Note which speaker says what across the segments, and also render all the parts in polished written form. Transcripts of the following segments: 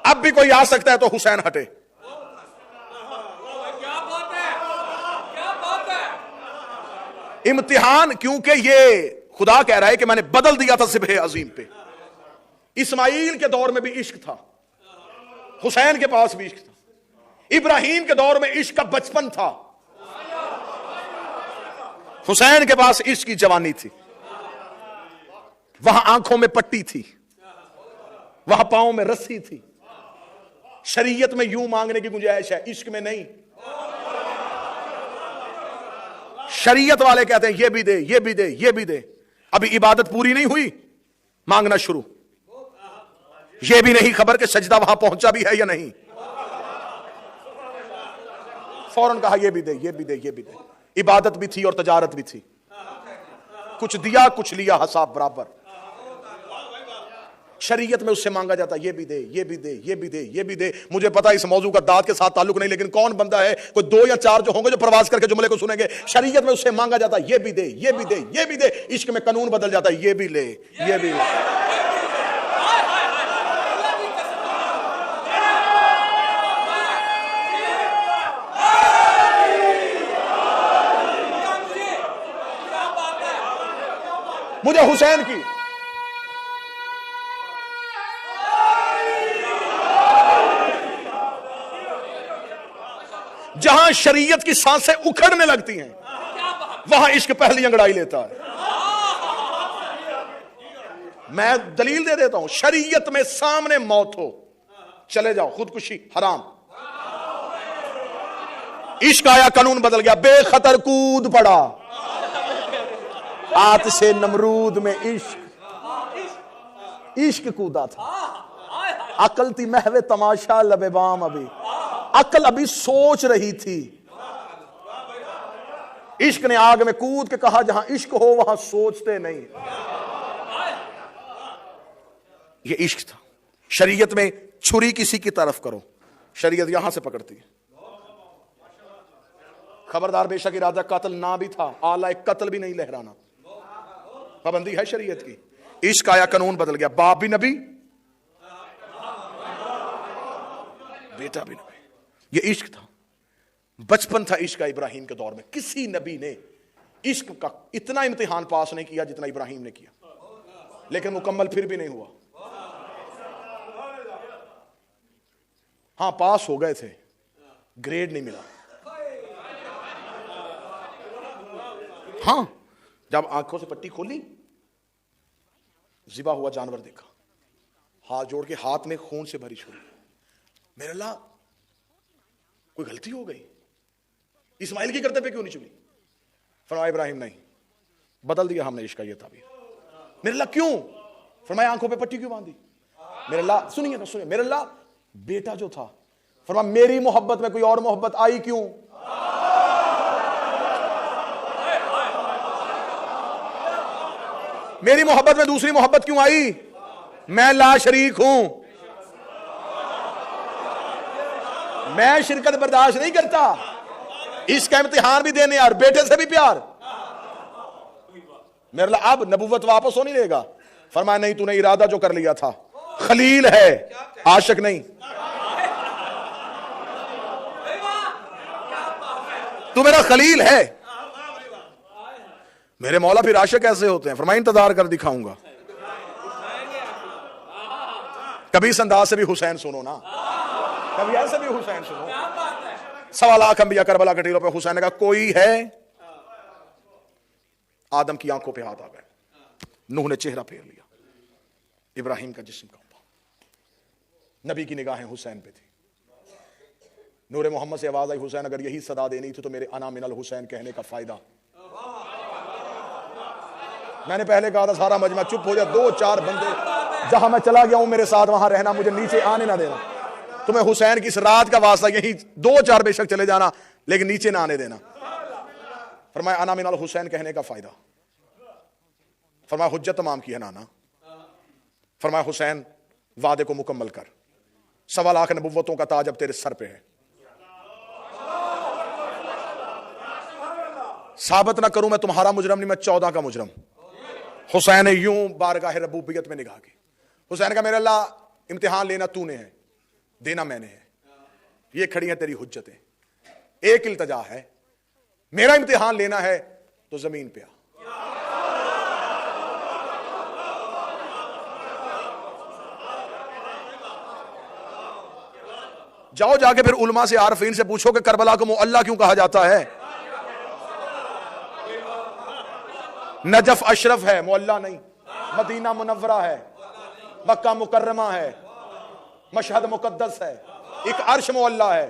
Speaker 1: अब भी कोई आ सकता है तो हुसैन हटे। इम्तिहान, क्योंकि ये खुदा कह रहा है कि मैंने बदल दिया था सिबह अजीम पे। इस्माइल के दौर में भी इश्क था, हुसैन के पास भी इश्क था, इब्राहिम के दौर में इश्क का बचपन था, हुसैन के पास इश्क की जवानी थी। वहां आंखों में पट्टी थी, वहां पांव में रस्सी थी। शरीयत में यूं मांगने की गुंजाइश है, इश्क में नहीं। शरीयत वाले कहते हैं ये भी दे, ये भी दे, ये भी दे। अभी इबादत पूरी नहीं हुई, मांगना शुरू। ये भी नहीं खबर कि सजदा वहां पहुंचा भी है या नहीं, फौरन कहा ये भी दे, ये भी दे, ये भी दे। इबादत भी थी और तजारत भी थी, कुछ दिया कुछ लिया, हिसाब बराबर। शरीयत में उससे मांगा जाता ये भी दे, ये भी दे, ये भी दे, ये भी दे। मुझे पता इस मौजू का दाद के साथ ताल्लुक नहीं, लेकिन कौन बंदा है, कोई 2 या 4 जो होंगे जो प्रवास करके जुमले को सुनेंगे। शरीयत में उससे मांगा जाता ये भी दे, ये भी दे, ये भी दे। इश्क में कानून बदल जाता है, ये भी ले, ये भी ले। मुझे हुसैन की जहां शरीयत की सांसें उखड़ने लगती हैं, वहां इश्क पहली अंगड़ाई लेता है। मैं दलील दे देता हूं, शरीयत में सामने मौत हो, चले जाओ, खुदकुशी हराम। इश्क आया, कानून बदल गया, बेखतर कूद पड़ा। आतिशे नमरूद में इश्क कूदा था। अकल थी महवे तमाशा लबे बाम, अभी अकल अभी सोच रही थी। इश्क ने आग में कूद के कहा जहां इश्क हो वहां सोचते नहीं। यह इश्क था। शरीयत में छुरी किसी की तरफ करो, शरीयत यहां से पकड़ती है। खबरदार, बेशक इरादा कत्ल ना भी था, आला कत्ल भी नहीं लहराना, पाबंदी है शरीयत की। इश्क आया, कानून बदल गया। बाप भी नबी, बेटा भी नबी। ये इश्क था, बचपन था इश्क का। इब्राहिम के दौर में किसी नबी ने इश्क का इतना इम्तिहान पास नहीं किया जितना इब्राहिम ने किया, लेकिन मुकम्मल फिर भी नहीं हुआ। हां, पास हो गए थे, ग्रेड नहीं मिला। हां, जब आंखों से पट्टी खोली, ज़िबा हुआ जानवर देखा, हाथ जोड़ के हाथ में खून से भरी छुरी। मेरे अल्लाह, कोई गलती हो गई, इस्माइल की करते पे क्यों नहीं चुनी? फरमाया इब्राहिम नहीं, बदल दिया हमने इश्क का ये ताबीर। मेरे अल्लाह क्यों? फरमाया आंखों पे पट्टी क्यों बांधी? मेरे अल्लाह, सुनिए ना, सुनिए। मेरे अल्लाह, बेटा जो था, फरमाया मेरी मोहब्बत में कोई और मोहब्बत आई क्यों? मेरी मोहब्बत में दूसरी मोहब्बत क्यों आई? मैं ला शरीक हूं, मैं शिरकत बर्दाश्त नहीं करता। इसका इम्तिहान भी देने और बेटे से भी प्यार। मेरे लिए अब नबूवत वापस हो नहीं देगा। फरमाया नहीं, तूने इरादा जो कर लिया था, खलील है, आशिक नहीं। तू मेरा खलील है। मेरे मौला फिर आशिक कैसे होते हैं? फरमाया इंतजार कर, दिखाऊंगा। कभी इस अंदाज से भी हुसैन सुनो ना, कभी ऐसे भी हुसैन सुनो। 1.25 लाख अंबिया करबला के टीलों पे हुसैन ने कहा कोई है? आदम की आंखों पे हाथ आ गए, नूह ने चेहरा फेर लिया, इब्राहिम का जिस्म कांपा। नबी की निगाहें हुसैन पे थी। नूरे मोहम्मद से आवाज आई, हुसैन अगर यही सदा देनी थी तो मेरे अना मिनल हुसैन कहने का फायदा। मैंने पहले कहा था सारा मजमा चुप हो जा, 2-4 बंदे, जहां मैं चला गया हूं मेरे साथ वहां रहना, मुझे नीचे आने ना देना। तुम्हें हुसैन की इस रात का वास्ता, यही 2-4 बेशक चले जाना, लेकिन नीचे ना आने देना। फरमाया अना मिनल हुसैन कहने का फायदा। फरमाया हुज्जत तमाम की है नाना। फरमाया हुसैन वादे को मुकम्मल कर, 1.25 लाख नबुव्वतों का ताज अब तेरे सर पे है। साबित ना करूं मैं तुम्हारा मुजरम नहीं, मैं 14 का मुजरम। हुसैन ने यूं बारगाह रबूबियत में निगाह की। हुसैन का मेरे अल्लाह इम्तिहान लेना तूने है, देना मैंने है। ये खड़ी हैं तेरी हुज्जतें। एक इल्तजा है, मेरा इम्तिहान लेना है तो जमीन पे आ। जाओ जाके फिर उलमा से, आरफीन से पूछो कि करबला को मुअल्ला क्यों कहा जाता है। नजफ अशरफ है, मुअल्ला नहीं। मदीना मुनव्वरा है, मक्का मुकर्रमा है, मशहद मुकद्दस है, एक अर्श मुअल्ला है।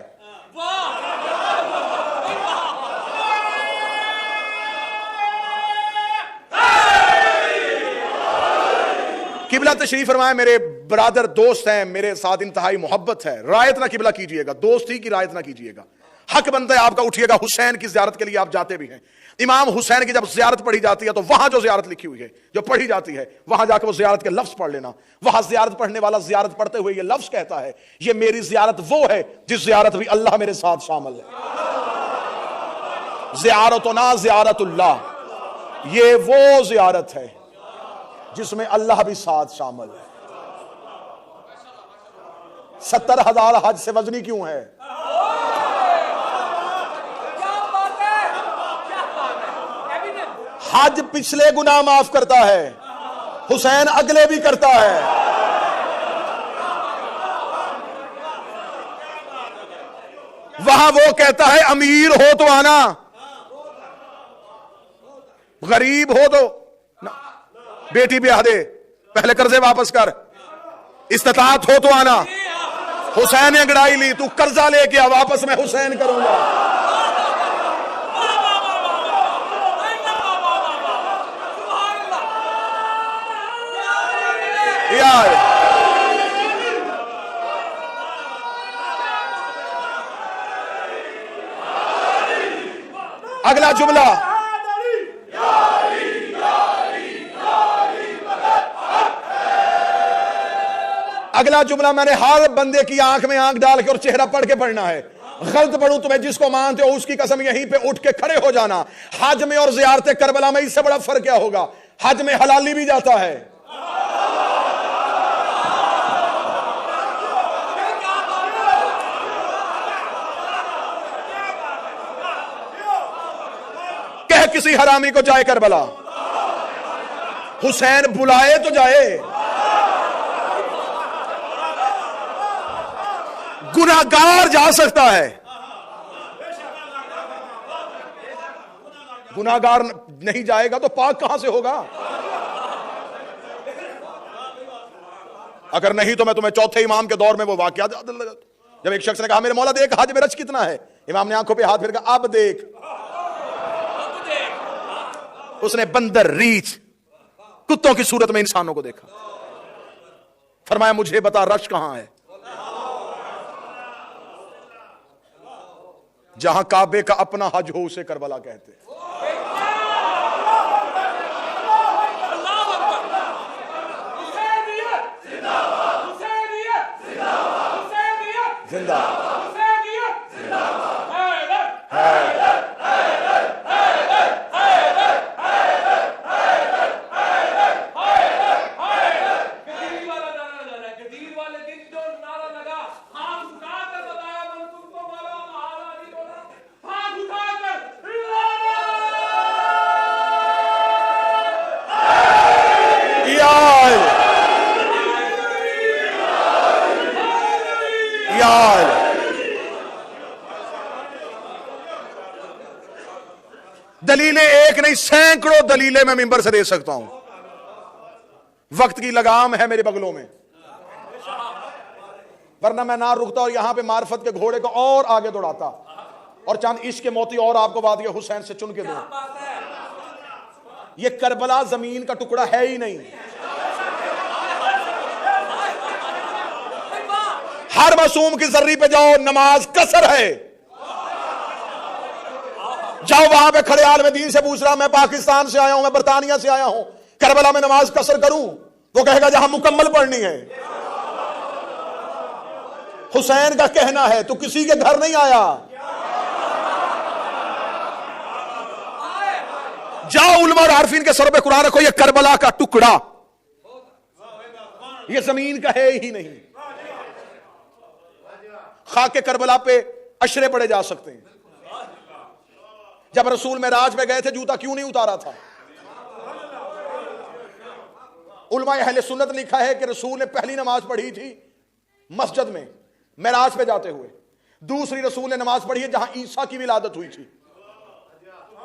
Speaker 1: किबला तशरीफ फरमाए। मेरे ब्रादर दोस्त हैं, मेरे साथ इंतहाई मोहब्बत है, रायत ना किबला कीजिएगा, दोस्ती की रायत ना कीजिएगा। हक बनता है आपका, उठिएगा। हुसैन की ज़ियारत के लिए आप जाते भी हैं। इमाम हुसैन की जब ज़ियारत पढ़ी जाती है तो वहां जो ज़ियारत लिखी हुई है, जो पढ़ी जाती है, वहां जाकर वो ज़ियारत के लफ्ज़ पढ़ लेना। वहां ज़ियारत पढ़ने वाला ज़ियारत पढ़ते हुए ये लफ्ज़ कहता है, ये मेरी ज़ियारत वो है जिस ज़ियारत भी अल्लाह मेरे साथ शामिल है। ज़ियारतुना ज़ियारतुल्लाह, ये वो ज़ियारत है जिसमें अल्लाह भी साथ शामिल है। 70,000 हज से वजनी क्यों है? हज पिछले गुनाह माफ करता है, हुसैन अगले भी करता है। वहां वो कहता है अमीर हो तो आना, गरीब हो तो बेटी ब्याह दे, पहले कर्जे वापस कर, इस्तिताअत हो तो आना। हुसैन ने अंगड़ाई ली, तू कर्जा लेके आ, वापस मैं हुसैन करूंगा। यार अगला जुमला, अगला जुमला मैंने हर बंदे की आंख में आंख डाल के और चेहरा पढ़ के पढ़ना है। गलत पढ़ूं तुम्हें जिसको मानते हो उसकी कसम यहीं पे उठ के खड़े हो जाना। हज में और ज़ियारत करबला में इससे बड़ा फर्क क्या होगा? हज में हलाली भी जाता है, कह किसी हरामी को जाए करबला, हुसैन बुलाए तो जाए। गुनाहगार जा सकता है, गुनाहगार नहीं जाएगा तो पाक कहां से होगा? अगर नहीं तो मैं तुम्हें चौथे इमाम के दौर में वो वाकया जब एक शख्स ने कहा मेरे मौला देख हज में रज कितना है, इमाम ने आंखों पे हाथ फेर कहा अब देख। उसने बंदर, रीछ, कुत्तों की सूरत में इंसानों को देखा। फरमाया मुझे बता रश कहां है? जहां काबे का अपना हज हो उसे करबला कहते हैं। जिंदा दलीलें एक नहीं सैकड़ों दलीलें मैं मिंबर से दे सकता हूं। वक्त की लगाम है मेरे बगलों में, वरना मैं ना रुकता और यहां पे मार्फत के घोड़े को और आगे दौड़ाता और चंद इश्क के मोती और आपको वादिया हुसैन से चुन के दूं। ये करबला जमीन का टुकड़ा है ही नहीं। हर मासूम की जर्री पे जाओ, नमाज कसर है। जाओ वहां पे खड़े हाल में दीन से पूछ रहा मैं पाकिस्तान से आया हूं, मैं बरतानिया से आया हूं, करबला में नमाज कसर करूं? वो कहेगा जहां मुकम्मल पढ़नी है। हुसैन का कहना है तू किसी के घर नहीं आया। जाओ उलमा और आरफीन के सरों पे कुरान रखो, ये करबला का टुकड़ा ये जमीन का है ही नहीं। खाके करबला पे अशरे पड़े जा सकते हैं। जब रसूल मेराज पे गए थे जूता क्यों नहीं उतारा था? उलमा अहले सुन्नत ने लिखा है कि रसूल ने पहली नमाज पढ़ी थी मस्जिद में मेराज पे जाते हुए, दूसरी रसूल ने नमाज पढ़ी है जहां ईसा की विलादत हुई थी।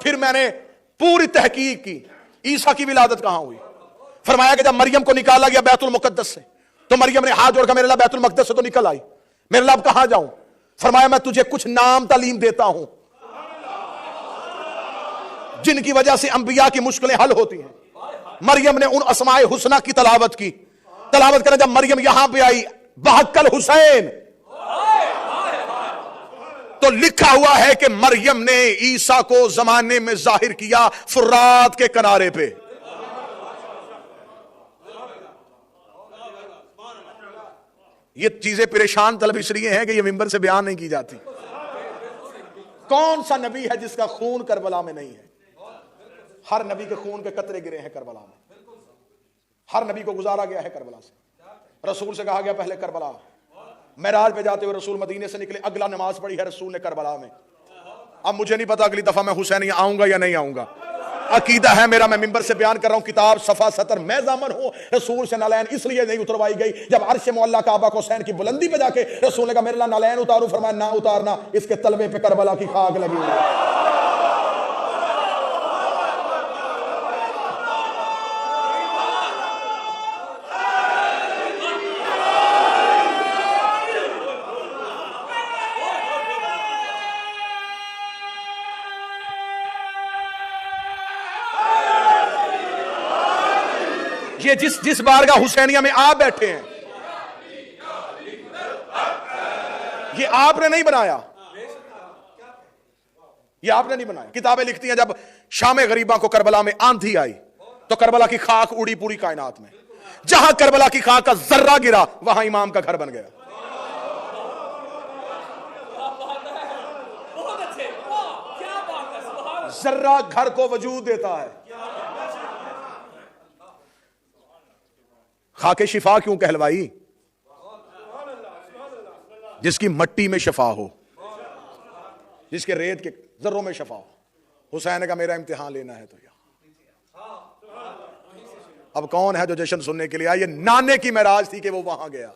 Speaker 1: फिर मैंने पूरी तहकीक की ईसा की विलादत कहां हुई। फरमाया कि जब मरियम को निकाला गया बैतुल मुकद्दस से तो मरियम ने हाथ जोड़कर मेरे अल्लाह बैतुल मुकद्दस से तो निकल आई, मेरे अल्लाह अब कहां जाऊं? फरमाया मैं तुझे कुछ नाम तालीम देता हूं जिनकी वजह से अंबिया की मुश्किलें हल होती हैं। मरियम ने उन अस्माए हुस्ना की तलावत की। तलावत करें जब मरियम यहां पे आई बहक्कल हुसैन, तो लिखा हुआ है कि मरियम ने ईसा को जमाने में जाहिर किया फुर्रात के किनारे पे। ये चीजें परेशान तलब इसलिए हैं कि ये मिंबर से बयान नहीं की जाती। कौन सा नबी है जिसका खून करबला में नहीं है? हर नबी के खून के कतरे गिरे हैं करबला में। हर नबी को गुजारा गया है करबला से। रसूल से कहा गया पहले करबला। मेराज पे जाते हुए रसूल मदीने से निकले, अगला नमाज पढ़ी है रसूल ने करबला में। अब मुझे नहीं पता अगली दफा मैं हुसैन आऊंगा या नहीं आऊंगा। अकीदा है मेरा, मैं मिंबर से बयान कर रहा हूं, किताब सफा सतर मैं जामन हूं। रसूल से नालैन इसलिए नहीं उतरवाई गई, जब अर्श मौला काबा को हुसैन की बुलंदी पे जाके रसूल ने कहा मेरे ला नालैन उतारू, फरमाया ना उतारना, इसके तलवे पे करबला की खाक लगी हुई है। ये जिस बारगाह हुसैनिया में आप बैठे हैं, ये आपने नहीं बनाया, ये आपने नहीं बनाया। किताबें लिखती हैं जब शाम गरीबा को करबला में आंधी आई तो करबला की खाक उड़ी पूरी कायनात में। जहां करबला की खाक का जर्रा गिरा वहां इमाम का घर बन गया। जर्रा घर को वजूद देता है। खाके शिफा क्यों कहलवाई? जिसकी मट्टी में शफा हो, जिसके रेत के जर्रों में शफा हो। हुसैन का मेरा इम्तिहान लेना है तो यहां। अब कौन है जो जश्न सुनने के लिए आया? ये नाने की महराज थी कि वो वहां गया।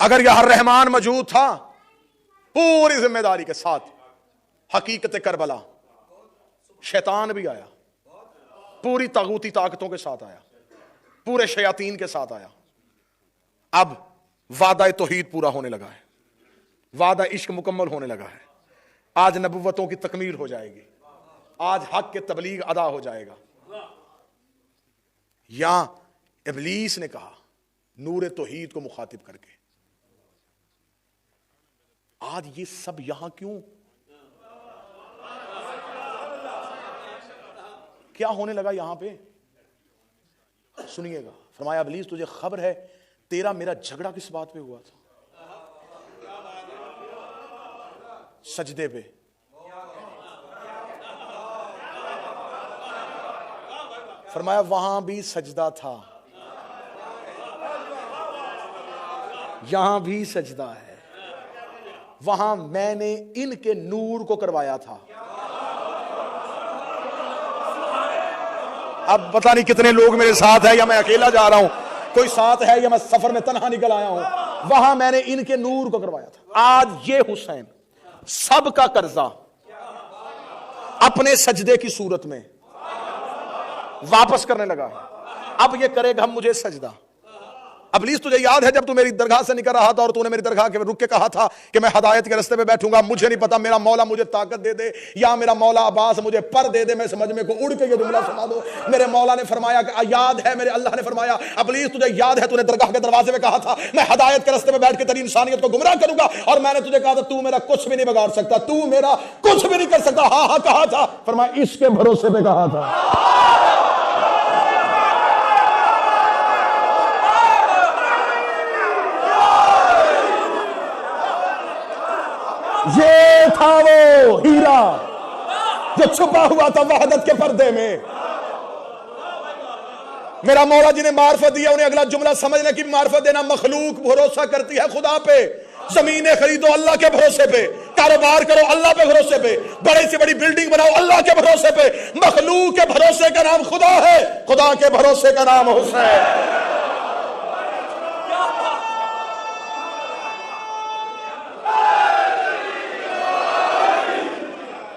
Speaker 1: अगर यह रहमान मौजूद था पूरी जिम्मेदारी के साथ, हकीकत करबला, शैतान भी आया, पूरी तागूती ताकतों के साथ आया, पूरे शयातीन के साथ आया। अब वादा तौहीद पूरा होने लगा है, वादा इश्क मुकम्मल होने लगा है। आज नबुव्वतों की तकमील हो जाएगी, आज हक के तबलीग अदा हो जाएगा। या इब्लीस ने कहा नूर तौहीद को मुखातिब करके, आज ये सब यहां क्यों? क्या होने लगा यहां पे? सुनिएगा। फरमाया इब्लीस तुझे खबर है तेरा मेरा झगड़ा किस बात पे हुआ था? सजदे पे। फरमाया वहां भी सजदा था, यहां भी सजदा है। वहां मैंने इनके नूर को करवाया था। अब पता नहीं कितने लोग मेरे साथ है या मैं अकेला जा रहा हूं, कोई साथ है या मैं सफर में तन्हा निकल आया हूं। वहां मैंने इनके नूर को करवाया था। आज ये हुसैन सबका कर्जा अपने सजदे की सूरत में वापस करने लगा है। अब ये करेगा मुझे सजदा। इब्लीस तुझे याद है जब तू मेरी दरगाह से निकल रहा था और तूने मेरी दरगाह के रुक के कहा था कि मैं हिदायत के रास्ते पे बैठूंगा, मुझे नहीं पता मेरा मौला मुझे ताकत दे दे या मेरा मौला अब्बास मुझे पर दे दे, मैं समझ में को उड़ के ये जुमला सुना दो। मेरे मौला ने फरमाया कि याद है, मेरे अल्लाह ने फरमाया इब्लीस तुझे याद है तूने दरगाह के दरवाजे में कहा था मैं हिदायत के रास्ते पे बैठ के तेरी इंसानियत को गुमराह करूंगा, और मैंने तुझे कहा था तू मेरा कुछ भी नहीं बिगाड़ सकता, तू मेरा कुछ भी नहीं कर सकता। हाँ हाँ कहा था। फरमाया इसके भरोसे पे कहा था। ये था वो हीरा जो छुपा हुआ था वहदत के पर्दे में। मेरा मौला जिन्हें मार्फत दिया उन्हें अगला जुमला समझने की मार्फत देना। मखलूक भरोसा करती है खुदा पे, जमीनें खरीदो अल्लाह के भरोसे पे, कारोबार करो अल्लाह पे भरोसे पे, बड़ी से बड़ी बिल्डिंग बनाओ अल्लाह के भरोसे पे। मखलूक के भरोसे का नाम खुदा है, खुदा के भरोसे का नाम हुसैन।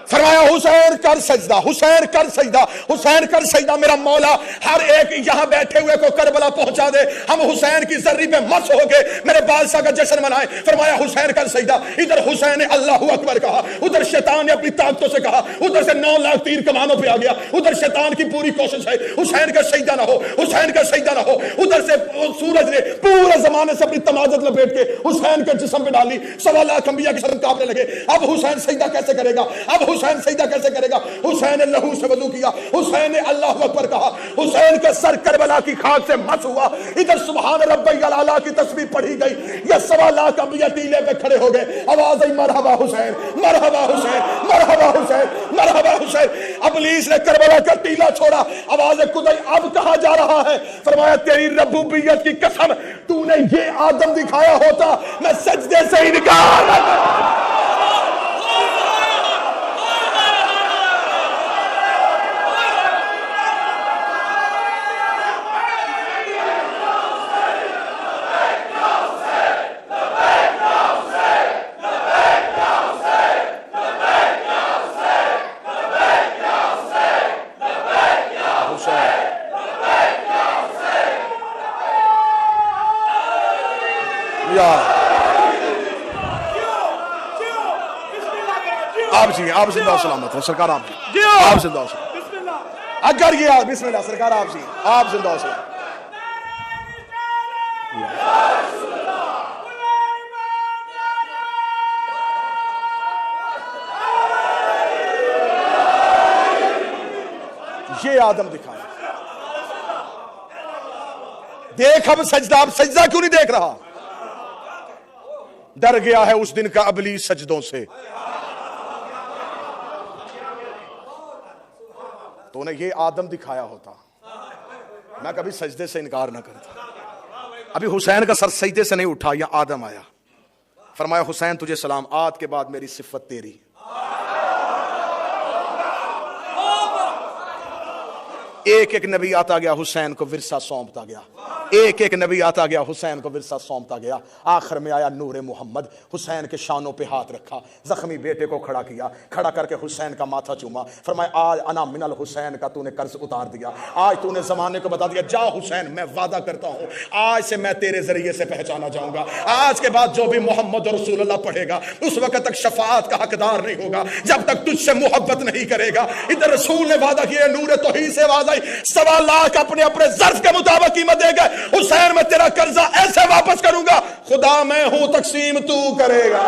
Speaker 1: फरमाया हुसैन कर सजदा, हुसैन कर सजदा, हुसैन कर सजदा। मेरा मौला हर एक यहां बैठे हुए को करबला पहुंचा दे, हम हुसैन की जर्री पे मस हो गए, मेरे बादशाह का जश्न मनाए। फरमाया हुसैन कर सजदा। इधर हुसैन ने अल्लाहू अकबर कहा, उधर शैतान ने अपनी ताकतों से कहा, उधर से 9 लाख तीर कमानों पे आ गया, उधर शैतान की पूरी कोशिश है हुसैन का सजदा ना हो, हुसैन का सजदा ना हो। उधर से सूरज ने पूरे जमाने से अपनी तमाजत लपेट के हुसैन के जिस्म पे डाली, 1.25 लाख अंबिया के सर कांपने लगे। अब हुसैन सजदा कैसे करेगा, अब हुसैन सजदा कैसे करेगा? हुसैन ने लहू से वजू किया, हुसैन ने अल्लाहू अकबर कहा, हुसैन का सर करबला की खाक से मस हुआ। इधर सुभान रब्बियल आला की तस्बीह पढ़ी गई, ये 1.25 लाख अंबिया टीले पे खड़े हो गए, आवाज आई मरहबा हुसैन, मरहबा हुसैन, मरहबा हुसैन, मरहबा हुसैन। इब्लीस ने करबला का टीला छोड़ा, आवाज खुदाई अब कहां जा रहा है? फरमाया तेरी रब्बूबियत की कसम, तूने ये आदम दिखाया होता मैं सजदे से इनकार न करता। आप जिंदा सलामत हो सरकार, आप जिंदा अगर ये बिस्मिल्लाह सरकार, आप जिंदा हो सलामत। ये आदम दिखाया, देख अब सजदा, अब सजदा क्यों नहीं देख रहा? डर गया है उस दिन का इब्लीस सजदों से। तो उन्हें ये आदम दिखाया होता, मैं कभी सजदे से इनकार ना करता। अभी हुसैन का सर सजदे से नहीं उठा, या आदम आया, फरमाया हुसैन तुझे सलाम, आज के बाद मेरी सिफत तेरी। एक एक नबी आता गया, हुसैन को विरसा सौंपता गया, एक एक नबी आता गया, हुसैन को विरसा सौंपता गया। आखिर में आया नूरे मोहम्मद, हुसैन के शानों पे हाथ रखा, जख्मी बेटे को खड़ा किया, खड़ा करके हुसैन का माथा चूमा, फरमाया आज अना मिनल हुसैन का तूने कर्ज उतार दिया, आज तूने जमाने को बता दिया, जा हुसैन मैं वादा करता हूं आज से मैं तेरे जरिए से पहचाना जाऊंगा। आज के बाद जो भी मोहम्मद रसूलुल्लाह पढ़ेगा उस वक्त तक शफाअत का हकदार नहीं होगा जब तक तुझसे मोहब्बत नहीं करेगा। इधर रसूल ने वादा किया, नूरे तौहीद से वादा, 1.25 लाख अपने अपने ज़र्फ के मुताबिक कीमत देगा। हुसैन मैं तेरा कर्जा ऐसे वापस करूंगा, खुदा मैं हूं तकसीम तू करेगा।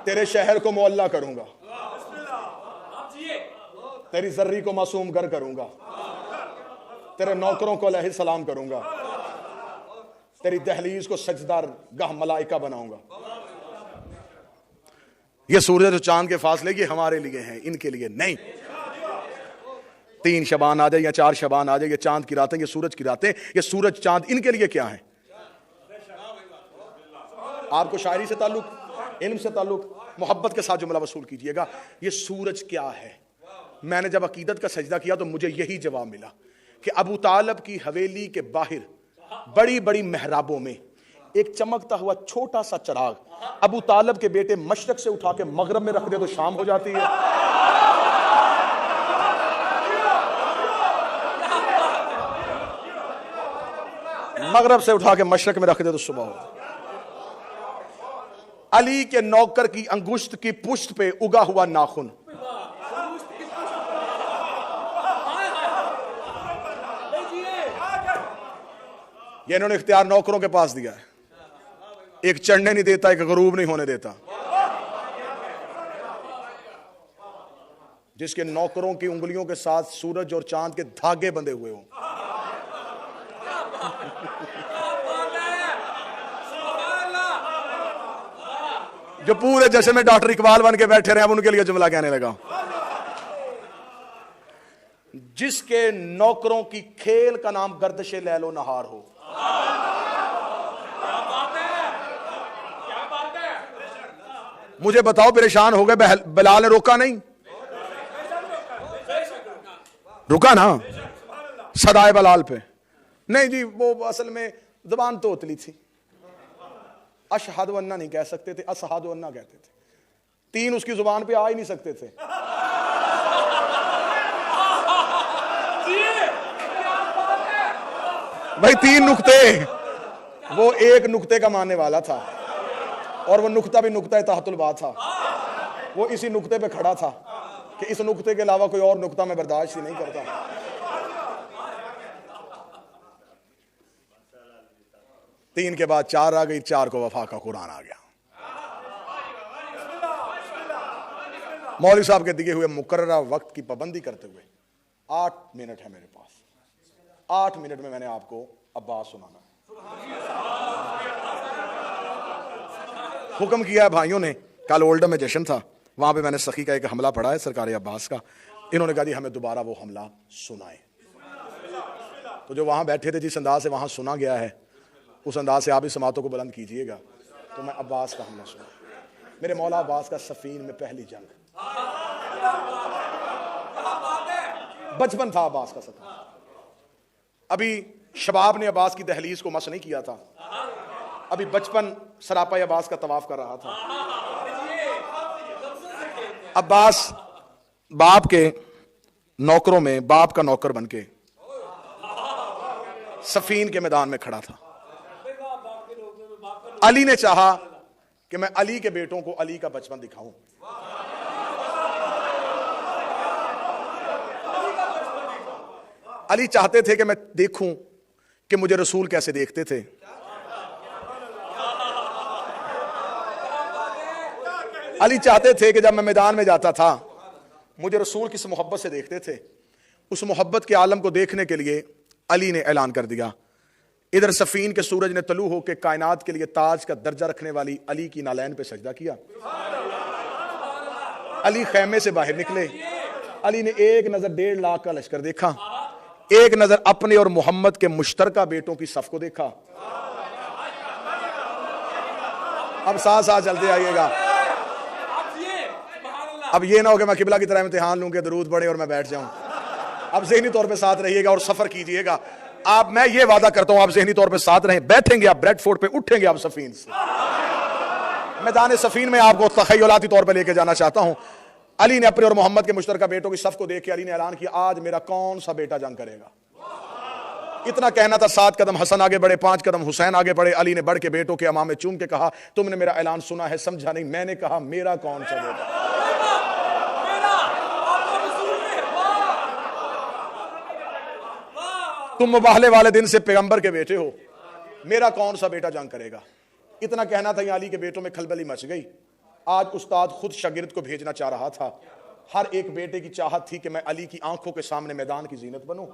Speaker 1: तेरे शहर को मोहल्ला करूंगा, तेरी जर्री को मासूम घर करूंगा, तेरे नौकरों को अलैहि सलाम करूंगा, तेरी दहलीज को सजदार गाह मलाइका बनाऊंगा। ये सूरज और चांद के फासले ये हमारे लिए हैं, इनके लिए नहीं। 3 शबान आ जाए या 4 शबान आ जाए, ये चांद की रातें, ये सूरज की रातें, ये सूरज चांद इनके लिए क्या है? आपको शायरी से ताल्लुक, इल्म से ताल्लुक, मोहब्बत के साथ जुमला वसूल कीजिएगा। ये सूरज क्या है? मैंने जब अकीदत का सजदा किया तो मुझे यही जवाब मिला कि अबू तालब की हवेली के बाहर बड़ी बड़ी मेहराबों में एक चमकता हुआ छोटा सा चिराग अबू तालब के बेटे मशरक से उठा के मगरब में रख दे तो शाम हो जाती है। मगरब से उठा के मशरक में रख दे तो सुबह हो। अली के नौकर की अंगुश्त की पुष्ट पे उगा हुआ नाखून, ये इन्होंने इख्तियार नौकरों के पास दिया है। एक चढ़ने नहीं देता, एक गरूब नहीं होने देता। जिसके नौकरों की उंगलियों के साथ सूरज और चांद के धागे बंधे हुए हों। जो पूरे जश्न में डॉक्टर इकबाल बन के बैठे रहे, अब उनके लिए जुमला कहने लगा। जिसके नौकरों की खेल का नाम गर्दिशे लैलो नहार हो। मुझे बताओ, परेशान हो गए, बिलाल ने रोका नहीं? रुका ना सदाए बिलाल पे? नहीं जी, वो असल में जुबान तो उतली थी, अशहदु अन्ना नहीं कह सकते थे, असहदु अन्ना कहते थे। 3 उसकी जुबान पे आ ही नहीं सकते थे। भाई 3 नुक्ते, वो एक नुक्ते का मानने वाला था, और वो नुक्ता भी नुक्ता तहतुल बात था। वो इसी नुक्ते पे खड़ा था कि इस नुक्ते के अलावा कोई और नुक्ता मैं बर्दाश्त ही नहीं करता। 3 के बाद 4 आ गई, 4 को वफा का कुरान आ गया। मौलवी साहब के दिए हुए मुकर्ररा वक्त की पाबंदी करते हुए 8 मिनट है मेरे पास। 8 मिनट में मैंने आपको अब्बास सुनाना है। हुक्म किया है भाइयों ने, कल ओल्डम में जश्न था, वहां पे मैंने सखी का एक हमला पढ़ा है सरकार अब्बास का। इन्होंने कहा जी हमें दोबारा वो हमला सुनाए। तो जो वहां बैठे थे, जिस अंदाज से वहां सुना गया है, उस अंदाज से आप इस समातों को बुलंद कीजिएगा। तो मैं अब्बास का हमला सुना। मेरे मौला अब्बास का सफीन में पहली जंग, बचपन था अब्बास का सफीन। अभी शबाब ने अब्बास की दहलीज को मस नहीं किया था, अभी बचपन सरापा अब्बास का तवाफ कर रहा था। अब्बास बाप के नौकरों में बाप का नौकर बनके सफीन के मैदान में खड़ा था। अली ने चाहा कि मैं अली के बेटों को अली का बचपन दिखाऊं। अली चाहते थे कि मैं देखूं कि मुझे रसूल कैसे देखते थे। अली चाहते थे कि जब मैं मैदान में जाता था, मुझे रसूल किस मोहब्बत से देखते थे। उस मोहब्बत के आलम को देखने के लिए अली ने ऐलान कर दिया। इधर सफीन के सूरज ने तलू होकर कायनात के लिए ताज का दर्जा रखने वाली अली की नालैन पे सजदा किया। अली खैमे से बाहर निकले। अली ने एक नजर 1.5 लाख का लश्कर देखा, एक नजर अपने और मोहम्मद के मुश्तरका बेटों की सफ को देखा। अब साथ साथ चलते आइएगा। अब ये ना हो कि मैं किबला की तरह इम्तिहान लूंगा, दरूद पढ़े और मैं बैठ जाऊं। अब ज़हनी तौर पे साथ रहिएगा और सफर कीजिएगा। आप, मैं ये वादा करता हूं, आप ज़हनी तौर पे साथ रहें। बैठेंगे आप ब्रेडफोर्ड पे, उठेंगे आप सफीन से। मैदान सफीन में आपको तखय्युलाती तौर पे लेके जाना चाहता हूं। अली ने अपने और मोहम्मद के मुश्तरका बेटों की सफ को देख के अली ने ऐलान किया, आज मेरा कौन सा बेटा जंग करेगा। इतना कहना था, 7 कदम हसन आगे बढ़े, 5 कदम हुसैन आगे बढ़े। अली ने बढ़ के बेटों के अमाम में चूम के कहा, तुमने मेरा ऐलान सुना है, समझा नहीं। मैंने कहा मेरा कौन सा बेटा। तुम मुबाहले वाले दिन से पैगंबर के बेटे हो, मेरा कौन सा बेटा जंग करेगा। इतना कहना था, अली के बेटों में खलबली मच गई। आज उस्ताद खुद शागिर्द को भेजना चाह रहा था। हर एक बेटे की चाहत थी कि मैं अली की आंखों के सामने मैदान की जीनत बनूं।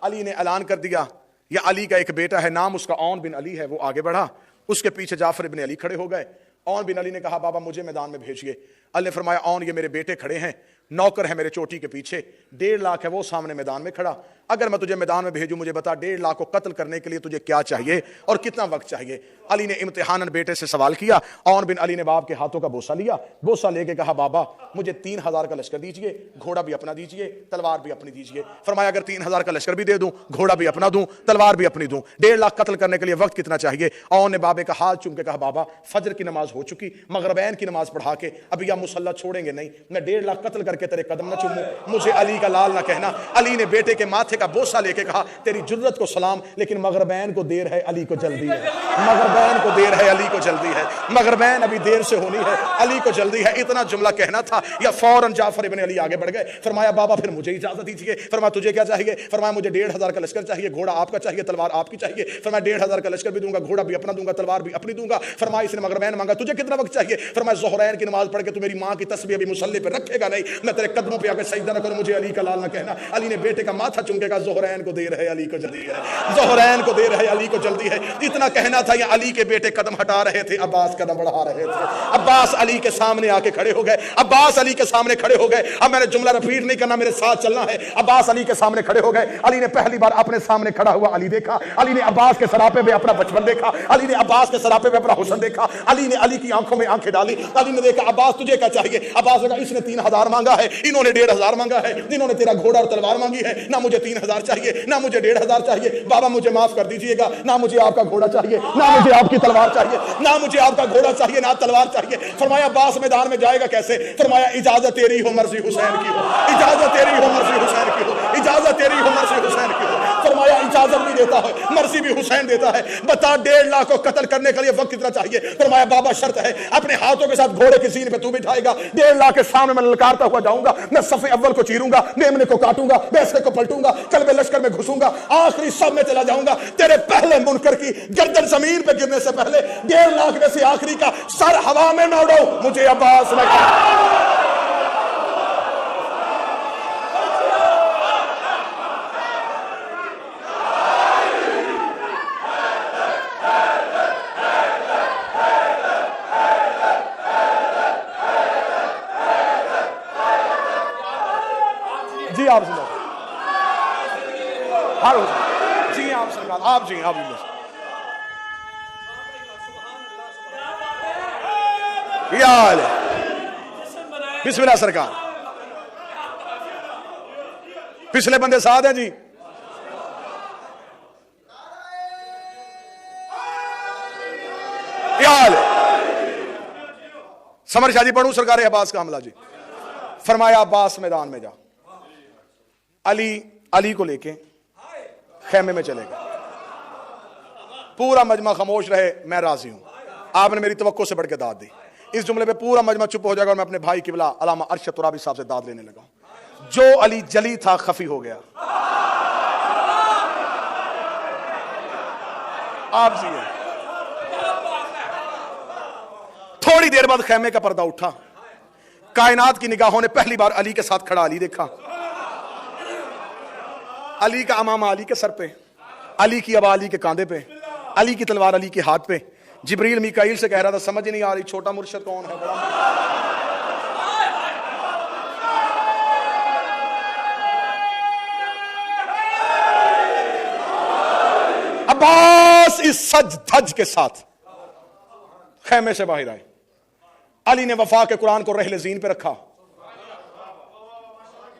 Speaker 1: अली ने ऐलान कर दिया, यह अली का एक बेटा है, नाम उसका औन बिन अली है। वो आगे बढ़ा, उसके पीछे जाफर इब्न अली खड़े हो गए। औन बिन अली ने कहा, बाबा मुझे मैदान में भेजिए। अली ने फरमाया, औन ये मेरे बेटे खड़े हैं, नौकर है मेरे चोटी के पीछे, 1.5 लाख है वो सामने मैदान में खड़ा। अगर मैं तुझे मैदान में भेजूं, मुझे बता 1.5 लाख को कत्ल करने के लिए तुझे क्या चाहिए और कितना वक्त चाहिए। अली ने इम्तिहानन बेटे से सवाल किया। औन बिन अली ने बाप के हाथों का बोसा लिया, बोसा लेके कहा, बाबा मुझे 3000 का लश्कर दीजिए, घोड़ा भी अपना दीजिए, तलवार भी अपनी दीजिए। फरमाया, अगर 3000 का लश्कर भी दे दूं, घोड़ा भी अपना दूं, तलवार भी अपनी दूं, 1.5 लाख कत्ल करने के लिए वक्त कितना चाहिए। औन ने बाबे का हाथ चूम के कहा, बाबा फजर की नमाज हो चुकी, मगरबैन की नमाज पढ़ा के अभी या मुसल्ला छोड़ेंगे नहीं, मैं 1.5 लाख कत्ल करके तेरे कदम न चूमूं, मुझे अली का लाल ना कहना। अली ने बेटे के माथे का बोसा लेके कहा, तेरी जुर्रत को सलाम, लेकिन मगरबैन को देर है, अली को जल्दी है। मगरबैन को देर है, अली को जल्दी है। मगरबैन अभी देर से होनी है, अली को जल्दी है। इतना जुमला कहना था, या फौरन जाफर इब्न अली आगे बढ़ गए। फरमाया, बाबा फिर मुझे इजाजत दीजिए। फरमाया, तुझे क्या चाहिए। फरमाया, मुझे 1,500 का लश्कर चाहिए, घोड़ा आपका चाहिए, तलवार आपकी चाहिए। फरमाया, 1,500 का लश्कर भी दूंगा, घोड़ा भी अपना दूंगा, तलवार भी अपनी दूंगा। फरमाया, इसने मगरबैन मांगा, तुझे कितना वक्त चाहिए। फरमाया, ज़ोहरैन की नमाज पढ़ के तू मेरी मां की तस्बीह भी मुसल्ले पे रखेगा नहीं, मैं तेरे कदमों पे आकर सजदा न करूं, मुझे अली का लाल न कहना। अली ने बेटे का माथा चुमकेगा, ज़ोहरैन को देर है अली को जल्दी है, ज़ोहरैन को देर है अली को जल्दी है। इतना कहना था, या अली के बेटे कदम हटा रहे थे, अब्बास कदम बढ़ा रहे थे। अब्बास अली के सामने आके खड़े हो गए, अब्बास अली के सामने खड़े हो गए। अब मैंने जुमला रिपीट नहीं करना, मेरे साथ चलना है। अब्बास अली के सामने खड़े हो गए। अली ने पहली बार अपने सामने खड़ा हुआ अली देखा। अली ने अब्बास के सरापे में अपना बचपन देखा, अली ने अब्बास के सरापे में अपना हुस्न देखा। अली ने अली की आंखों में आंखें डाली। अली ने देखा, अब्बास तुझे क्या चाहिए? अब्बास ने कहा, इसने 3000 मांगा है, इन्होंने 1500 मांगा है, इन्होंने तेरा घोड़ा और तलवार मांगी है, ना मुझे 3000 चाहिए, ना मुझे 1500 चाहिए। बाबा मुझे माफ कर दीजिएगा, ना मुझे आपका घोड़ा चाहिए, ना मुझे आपकी तलवार चाहिए, ना मुझे आपका घोड़ा चाहिए, ना तलवार चाहिए। फरमाया अब्बास मैदान में जाएगा कैसे? फरमाया इजाजत तेरी हो मर्जी हुसैन की हो, इजाजत तेरी हो मर्जी हुसैन की हो, इजाजत तेरी हो मर्जी हुसैन की हो। फरमाया इजाजत भी देता है, मर्जी भी हुसैन देता है। बता 1.5 लाख को कत्ल करने के लिए वक्त कितना चाहिए? फरमाया बाबा शर्त है, अपने हाथों के साथ घोड़े की सीन पे तू बिठाएगा, 1.5 लाख के सामने मैं ललकारता हुआ जाऊंगा, मैं सफे अव्वल को चीरूंगा, मेमने को काटूंगा, बैसरे को पलटूंगा, कलबे लश्कर में घुसूंगा, आखिरी सब में चला जाऊंगा। तेरे पहले मुनकर की गर्दन जमीन पे गिरने से पहले 1.5 लाख में से आखिरी का सर हवा में न उड़ाऊं, मुझे अब्बास ने कहा। जी आप सुनो, जी आप सरकार, आप जी आप बिस्मिल्लाह सरकार। पिछले बंदे साथ हैं जी। समर शाह जी पढ़ू सरकार अब्बास का हमला जी। फरमाया अब्बास मैदान में जा। अली को लेके खेमे में चले गए। पूरा मजमा खामोश रहे, मैं राजी हूं। आपने मेरी तवक्को से बढ़ के दाद दी। इस जुमले पे पूरा मजमा चुप हो जाएगा और मैं अपने भाई किबला अल्लामा अरशद तुराबी साहब से दाद लेने लगा। जो अली जली था खफी हो गया। आप जी थोड़ी देर बाद खेमे का पर्दा उठा। कायनात की निगाहों ने पहली बार अली के साथ खड़ा अली देखा। अली का अमामा अली के सर पे, अली की अबा अली के कांधे पे, अली की तलवार अली के हाथ पे। जिब्रील मीकाईल से कह रहा था समझ नहीं आ रही छोटा मुर्शद कौन है, बड़ा अब्बास इस सज धज के साथ खेमे से बाहर आए। अली ने वफा के कुरान को रहले जीन पे रखा।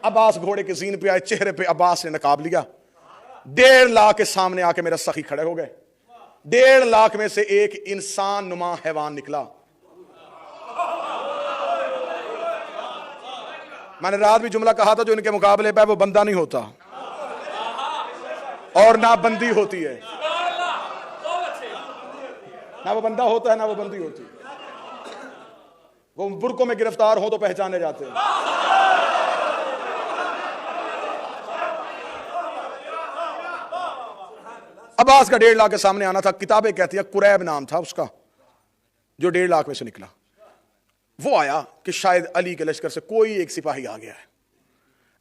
Speaker 1: अब्बास घोड़े के जीन पे आए। चेहरे पे अब्बास ने नकाब लिया। 1.5 लाख के सामने आके मेरा सखी खड़े हो गए। 1.5 लाख में से एक इंसान नुमा हैवान निकला। मैंने रात भी जुमला कहा था, जो इनके मुकाबले पे वो बंदा नहीं होता और ना बंदी होती है। ना वो बंदा होता है ना वो बंदी होती है। वो बुरकों में गिरफ्तार हो तो पहचाने जाते हैं। अब्बास का 1.5 लाख के सामने आना था। किताबें कहती है कुरैब नाम था उसका, जो 1.5 लाख में से निकला। वो आया कि शायद अली के लश्कर से कोई एक सिपाही आ गया है।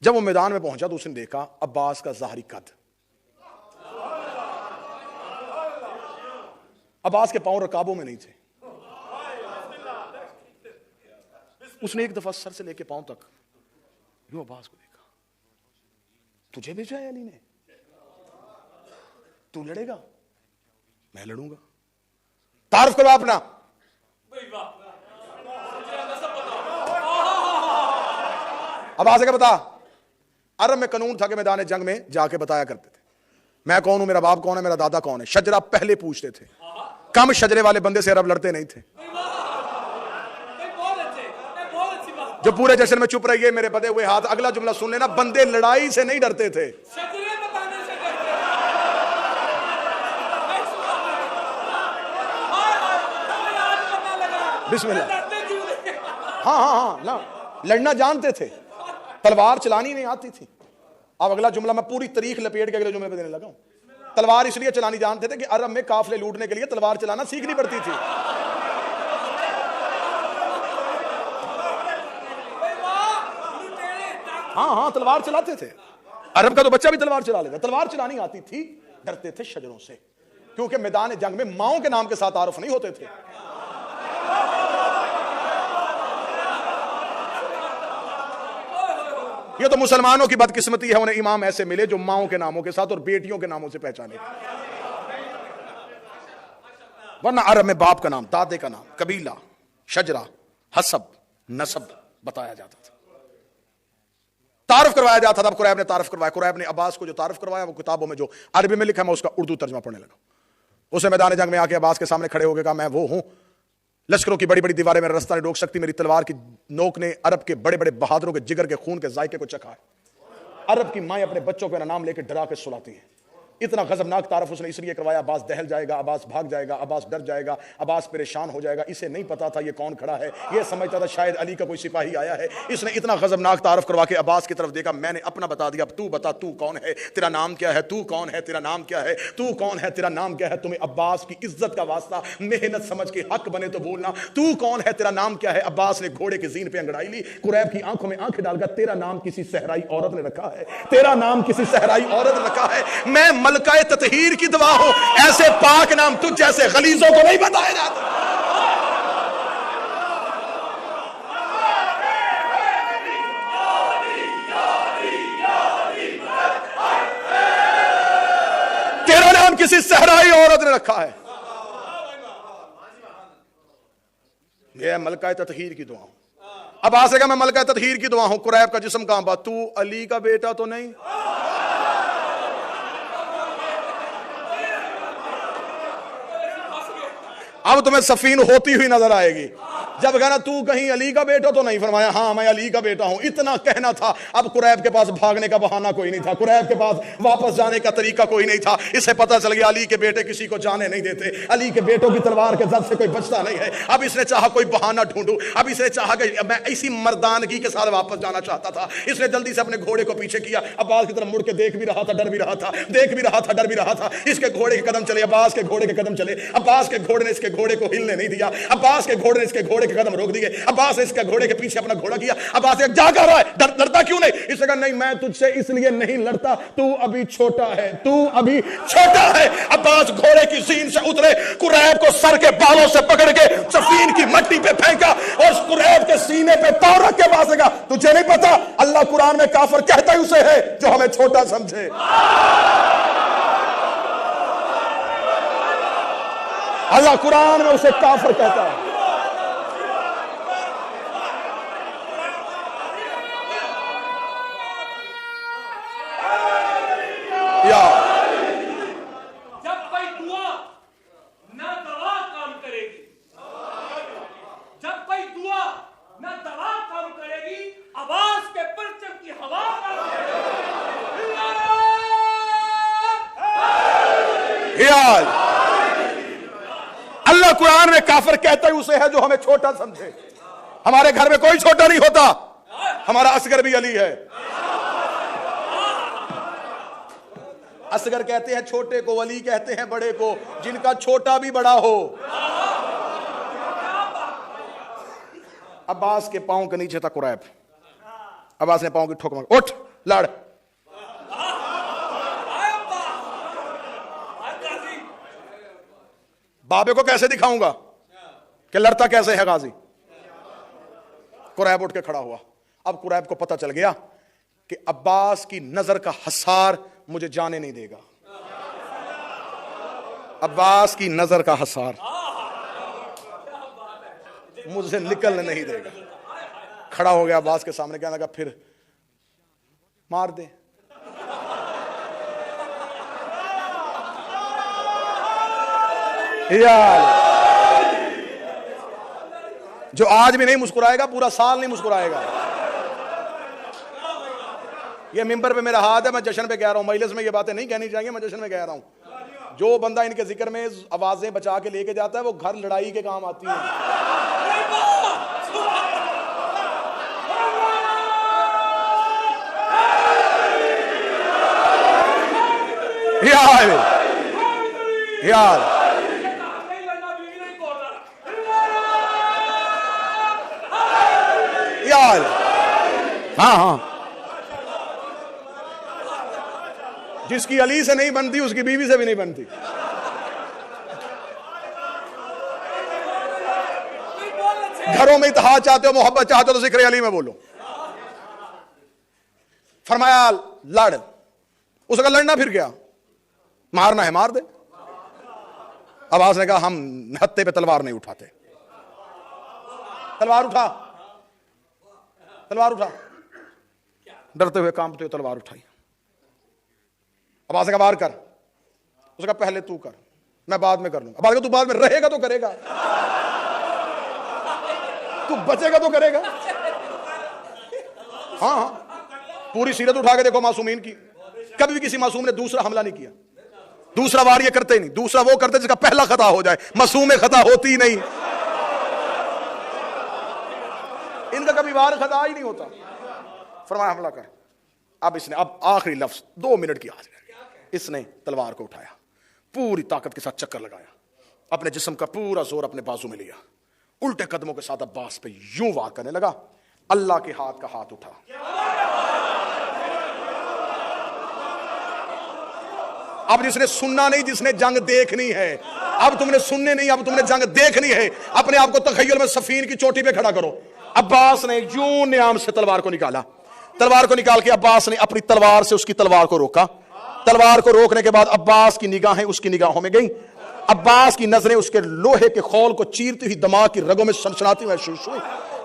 Speaker 1: जब वो मैदान में पहुंचा तो उसने देखा अब्बास का ज़ाहरी कद। अब्बास के पांव रकाबों में नहीं थे। उसने एक दफा सर से लेके पांव तक यूं अब्बास को देखा। तुझे भेजा है अली ने? तू लड़ेगा? मैं लड़ूंगा। तारुफ करो अपना। अब्बास क्या बता। अरब में कानून था कि मैदान जंग में जाके बताया करते थे मैं कौन हूं, मेरा बाप कौन है, मेरा दादा कौन है। शजरा पहले पूछते थे। कम शजरे वाले बंदे से अरब लड़ते नहीं थे। जो पूरे जश्न में चुप रहिए, मेरे बदे हुए हाथ। अगला जुमला सुन लेना, बंदे लड़ाई से नहीं डरते थे। बिस्मिल्लाह। हाँ हाँ हाँ ना, लड़ना जानते थे, तलवार चलानी नहीं आती थी। अब अगला जुमला मैं पूरी तारीख लपेट के अगले जुमले पे देने लगा हूं। तलवार इसलिए चलानी जानते थे कि अरब में काफिले लूटने के लिए तलवार चलाना सीखनी पड़ती थी। हाँ हाँ, तलवार चलाते थे। अरब का तो बच्चा भी तलवार चला लेता। तलवार चलानी आती थी, डरते थे शजरों से, क्योंकि मैदान जंग में माओ के नाम के साथ तारुफ नहीं होते थे। ये तो मुसलमानों की बदकिस्मती है, उन्हें इमाम ऐसे मिले जो माओ के नामों के साथ और बेटियों के नामों से पहचाने। वरना अरब में बाप का नाम, दादे का नाम, कबीला, शजरा, हसब, नसब बताया जाता था, तारफ करवाया जाता था। अब कुरैब ने तारफ करवाया। कुरैब ने अब्बास को जो तारफ करवाया वो किताबों में जो अरबी में लिखा, मैं उसका उर्दू तर्जमा पढ़ने लगा। उसे मैदान जंग में आके अब्बास के सामने खड़े होकर कहा, मैं वो हूं, लश्करों की बड़ी बड़ी दीवारें मेरा रास्ता नहीं रोक सकती, मेरी तलवार की नोक ने अरब के बड़े बड़े बहादुरों के जिगर के खून के जायके को चखा है। अरब की माएं अपने बच्चों को नाम लेकर डरा के सुलाती हैं। इतना गजबनाक तारफ उसने इसलिए करवाया, अब्बास दहल जाएगा, अब्बास भाग जाएगा, अब्बास डर जाएगा, अब्बास परेशान हो जाएगा। इसे नहीं पता था ये कौन खड़ा है, ये समझता था शायद अली का कोई सिपाही आया है। इसने इतना गजबनाक तारफ करवा के अब्बास की तरफ देखा। मैंने अपना बता दिया, अब तू बता, तू कौन है, तेरा नाम क्या है, तू कौन है, तेरा नाम क्या है, तू कौन है, तेरा नाम क्या है। तुम्हें अब्बास की इज्जत का वास्ता, मेहनत समझ के हक बने तो बोलना, तू कौन है, तेरा नाम क्या है। अब्बास ने घोड़े की जीन पे अंगड़ाई ली, कुरैब की आंखों में आंखें डालकर, तेरा नाम किसी सहराई औरत ने रखा है, तेरा नाम किसी सहराई औरत ने रखा है। मैं मलकाए ततहीर की दुआ हो, ऐसे पाक नाम तुझ जैसे गलीजों को नहीं बताया जाता। तेरा नाम किसी सहराई औरत ने रखा है। यह मलकाए ततहीर की दुआ। अब आ सका, मैं मलकाए ततहीर की दुआ हूं। कुरैब का जिस्म कहां बा, तू अली का बेटा तो नहीं। अब तुम्हें सफीन होती हुई नजर आएगी। जब कहना तू कहीं अली का बेटा तो नहीं, फरमाया हाँ मैं अली का बेटा हूं, इतना कहना था। अब कुरैब के पास भागने का बहाना कोई नहीं था, कुरैब के पास वापस जाने का तरीका कोई नहीं था। इसे पता चल गया अली के बेटे किसी को जाने नहीं देते, अली के बेटों की तलवार के जद से कोई बचता नहीं है। अब इसने चाहा कोई बहाना ढूंढूं, अब इसने चाहा कि मैं इसी मर्दानगी के साथ वापस जाना चाहता था। इसने जल्दी से अपने घोड़े को पीछे किया, अब्बास की तरफ मुड़ के देख भी रहा था, डर भी रहा था, देख भी रहा था, डर भी रहा था। इसके घोड़े के कदम चले, अब्बास के घोड़े के कदम चले। अब्बास के घोड़े ने इसके घोड़े को हिलने नहीं दिया, अब्बास के घोड़े ने इसके घोड़े के कदम रोक दिए। अब्बास ने इसके घोड़े के पीछे अपना घोड़ा किया। अब्बास जा कर रहा है, डरता क्यों नहीं? इसने कहा नहीं मैं तुझसे इसलिए नहीं लड़ता, तू अभी छोटा है, तू अभी छोटा है। अब्बास घोड़े की सीन से उतरे, कुरैब को सर के बालों से पकड़ के सफीन की मट्टी पे फेंका और कुरैब के सीने पे पांव रख के बासेगा। तुझे नहीं पता अल्लाह कुरान में काफिर कहता ही उसे है जो हमें छोटा समझे। अल्लाह कुरान में उसे काफिर कहता है।
Speaker 2: जब कोई दुआ ना दवा काम करेगी, जब कोई दुआ ना दवा काम करेगी, आवाज के परचम की हवा काम करेगी।
Speaker 1: अल्लाह कुरान में काफिर कहता ही उसे है जो हमें छोटा समझे। हमारे घर में कोई छोटा नहीं होता, हमारा असगर भी अली है। असगर कहते हैं छोटे को, वली कहते हैं बड़े को, जिनका छोटा भी बड़ा हो। अब्बास के पांव के नीचे था कुरैब। अब्बास ने पांव की ठोक मारी, उठ लड़। बाबे को कैसे दिखाऊंगा कि लड़ता कैसे है गाजी। कुरैब उठ के खड़ा हुआ। अब कुरैब को पता चल गया कि अब्बास की नजर का हसार मुझे जाने नहीं देगा। अब्बास की नजर का हसार मुझसे निकलने नहीं देगा। खड़ा हो गया अब्बास के सामने, कहने लगा फिर मार दे। यार जो आज भी नहीं मुस्कुराएगा पूरा साल नहीं मुस्कुराएगा। ये मिंबर पे मेरा हाथ है, मैं जश्न पे कह रहा हूं, मजलिस में ये बातें नहीं कहनी चाहिए, मैं जश्न में कह रहा हूं। जो बंदा इनके जिक्र में आवाजें बचा के लेके जाता है वो घर लड़ाई के काम आती है। यार यार हाँ हाँ जिसकी अली से नहीं बनती उसकी बीवी से भी नहीं बनती। घरों में इत्तेहाद चाहते हो, मोहब्बत चाहते हो तो जिक्र अली में बोलो। फरमाया लड़, उसका लड़ना फिर क्या, मारना है मार दे। अब्बास ने कहा हम हत्थे पे तलवार नहीं उठाते। तलवार उठा, तलवार उठा, डरते हुए कांपते हुए तलवार उठाई। अब्बास ने कहा वार कर। उसका पहले तू कर, मैं बाद में कर लूंगा। अब्बास ने कहा तू बाद में रहेगा तो करेगा, तू बचेगा तो करेगा। हाँ हाँ, पूरी सीरत उठा के देखो मासूमीन की, कभी भी किसी मासूम ने दूसरा हमला नहीं किया। दूसरा वार ये करते ही नहीं, दूसरा वो करते जिसका पहला खता हो जाए। मासूम में खता होती ही नहीं, इनका कभी वार खता ही नहीं होता। फरमाया हमला कर। अब इसने, अब आखिरी लफ्ज 2 मिनट की हाजिर है, इसने तलवार को उठाया, पूरी ताकत के साथ चक्कर लगाया, अपने जिस्म का पूरा जोर अपने बाजू में लिया, उल्टे कदमों के साथ अब्बास पे यूं वार करने लगा। अल्लाह के हाथ का हाथ उठा, अब जिसने सुनना नहीं, जिसने जंग देखनी है, अब तुमने सुनने नहीं, अब तुमने जंग देखनी है। अपने आप को तखय्युल में सफीन की चोटी पे खड़ा करो। अब्बास ने यूं नियाम से तलवार को निकाला, तलवार को निकाल के अब्बास ने अपनी तलवार से उसकी तलवार को रोका। तलवार को रोकने के बाद अब्बास की निगाहें उसकी निगाहों में गई। अब्बास की नजरें उसके लोहे के खौल को चीरती हुई दिमाग की रगों में सनसनाती महसूस हुई।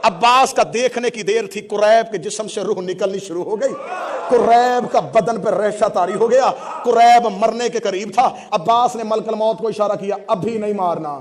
Speaker 1: अब्बास का देखने की देर थी, कुरैब के जिस्म से रूह निकलनी शुरू हो गई। कुरैब का बदन पर रेशा तारी हो गया, कुरैब मरने के करीब था। अब्बास ने मलकल मौत को इशारा किया, अभी नहीं मारना,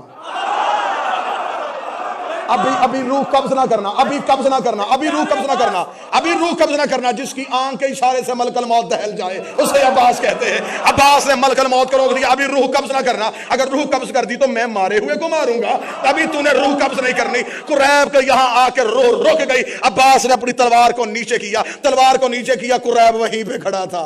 Speaker 1: अभी रूह कब्ज ना करना, अभी कब्ज ना करना, अभी रूह कब्ज ना करना, अभी रूह कब्ज ना करना। जिसकी आंख के इशारे से मलकल मौत दहल जाए उसे अब्बास कहते हैं। अब्बास ने मलकल मौत को रोक दिया, अभी रूह कब्ज ना करना, अगर रूह कब्ज कर दी तो मैं मारे हुए को मारूंगा, अभी तूने रूह कब्ज नहीं करनी। कुरैब के यहां आकर रूह रुक गई। अब्बास ने अपनी तलवार को नीचे किया, तलवार को नीचे किया, कुरैब वहीं पे खड़ा था।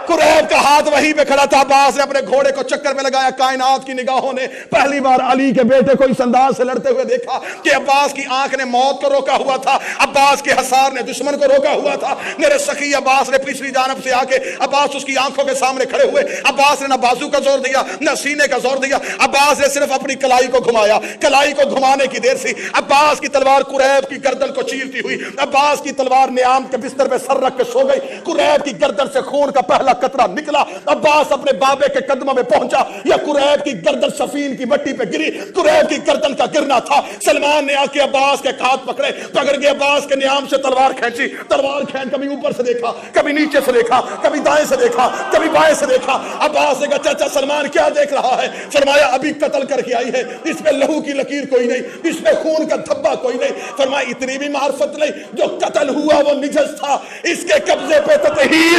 Speaker 1: कुरैब का हाथ वहीं पे खड़ा था। अब्बास ने अपने घोड़े को चक्कर में लगाया। कायनात की निगाहों ने पहली बार अली के बेटे को इस अंदाज से लड़ते हुए देखा कि अब्बास की आंख ने मौत को रोका हुआ था, अब्बास के हसार ने दुश्मन को रोका हुआ था। मेरे सखी अब्बास ने पिछली जानब से आके अब्बास उसकी आंखों के सामने खड़े हुए। अब्बास ने न बाजू का जोर दिया न सीने का जोर दिया, अब्बास ने सिर्फ अपनी कलाई को घुमाया। कलाई को घुमाने की देर से अब्बास की तलवार कुरैब की गर्दन को चीरती हुई, अब्बास की तलवार नियाम के बिस्तर पे सर रख के सो गई। कुरैब की गर्दन से खून का पहला कतरा निकला। अब्बास अपने बाबे के कदमों में पहुंचा, या कुरैब की गर्दन सफीन की मट्टी पे गिरी। कुरैब की गर्दन का गिरना था। सलमान ने आके अब्बास के हाथ पकड़े, पकड़ के अब्बास के नियाम से तलवार खींची। तलवार खींच कभी ऊपर से देखा, कभी नीचे से देखा, कभी दाएं से देखा, कभी बाएं से देखा। अब्बास ने कहा चाचा सलमान क्या देख रहा है? फरमाया अभी कत्ल करके आई है, इसमें लहू की लकीर कोई नहीं, इसमें खून का धब्बा कोई नहीं। फरमाया इतनी भी मार्फत नहीं, जो कत्ल हुआ वो निजस था, इसके कब्जे पे ततहीर